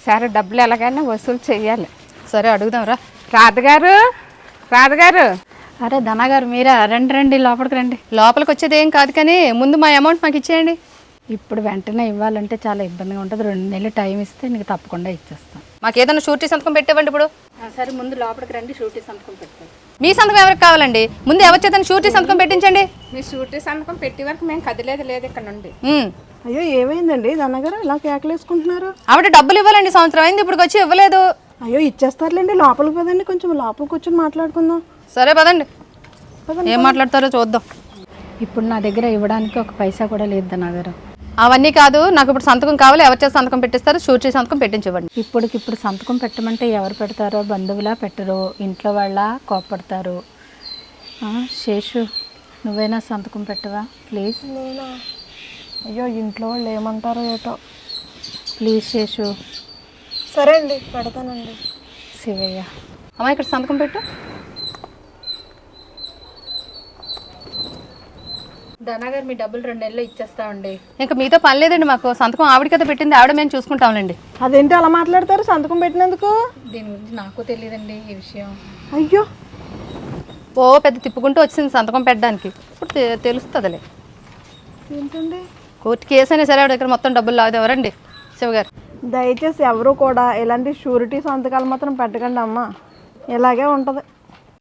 సరే డబ్బులు ఎలాగైనా వసూలు చెయ్యాలి. సరే అడుగుదాంరా. రాధగారు, రాధగారు. అరే ధనగారు మీరా? రండి రండి, లోపలికి రండి. లోపలికి వచ్చేది ఏం కాదు, కానీ ముందు మా అమౌంట్ మాకు ఇచ్చేయండి. ఇప్పుడు వెంటనే ఇవ్వాలంటే చాలా ఇబ్బందిగా ఉంటుంది. 2 నెలలు టైం ఇస్తే నీకు తప్పకుండా ఇచ్చేస్తాను. మాకు ఏదైనా షూరిటీ సంతకం పెట్టేవ్వండి. ఇప్పుడు సరే ముందు లోపలికి రండి, షూరిటీ సంతకం పెడతాను. మీ సంతకం ఎవరికి కావాలండి? ముందు ఎవరి చేత షూరిటీ సంతకం పెట్టించండి. మీ షూరిటీ సంతకం పెట్టి వరకు మేము కదిలేదు లేదు ఇక్కడ నుండి. అయ్యో ఏమైందండి ధనగారు ఇలా కేకలేసుకుంటున్నారు? ఆవిడ డబ్బులు ఇవ్వాలండి, సంవత్సరం అయింది ఇప్పుడు వచ్చి ఇవ్వలేదు. అయ్యో ఇచ్చేస్తారులేండి, లోపలికి పదండి, కొంచెం లోపలికి కూర్చొని మాట్లాడుకుందాం. సరే పదండి, ఏం మాట్లాడతారో చూద్దాం. ఇప్పుడు నా దగ్గర ఇవ్వడానికి ఒక పైసా కూడా లేదు ధనగారు. అవన్నీ కాదు, నాకు ఇప్పుడు సంతకం కావాలి. ఎవరి చేత సంతకం పెట్టిస్తారో షూరిటీ సంతకం పెట్టించివ్వండి. ఇప్పటికిప్పుడు సంతకం పెట్టమంటే ఎవరు పెడతారో? బంధువులా పెట్టరు, ఇంట్లో వాళ్ళ కోప్పడతారు. శేషు నువ్వైనా సంతకం పెట్టవా ప్లీజ్? అయ్యో ఇంట్లో వాళ్ళు ఏమంటారో ఏటో. ప్లీజ్ శేషు. సరే అండి పెడతానండి. శివయ్య. అమ్మా ఇక్కడ సంతకం పెట్టు. ధనగారు మీ డబ్బులు 2 నెలలు ఇచ్చేస్తామండి. ఇంకా మీతో పని లేదండి, మాకు సంతకం ఆవిడ కదా పెట్టింది, ఆవిడ మేము చూసుకుంటాంలేండి. అదేంటి అలా మాట్లాడతారు? సంతకం పెట్టినందుకు దీని గురించి నాకు తెలియదండి ఈ విషయం. అయ్యో ఓ పెద్ద తిప్పుకుంటూ వచ్చింది సంతకం పెట్టడానికి. ఇప్పుడు తెలుస్తుందిలే. ఏంటండి? కోర్టు కేసు అయినా సరే ఆవిడ దగ్గర మొత్తం డబ్బులు లాగదు. ఎవరండి? శివగారు. దయచేసి ఎవరు కూడా ఇలాంటి షూరిటీ సంతకాలు మాత్రం పెట్టకండి అమ్మా, ఇలాగే ఉంటుంది.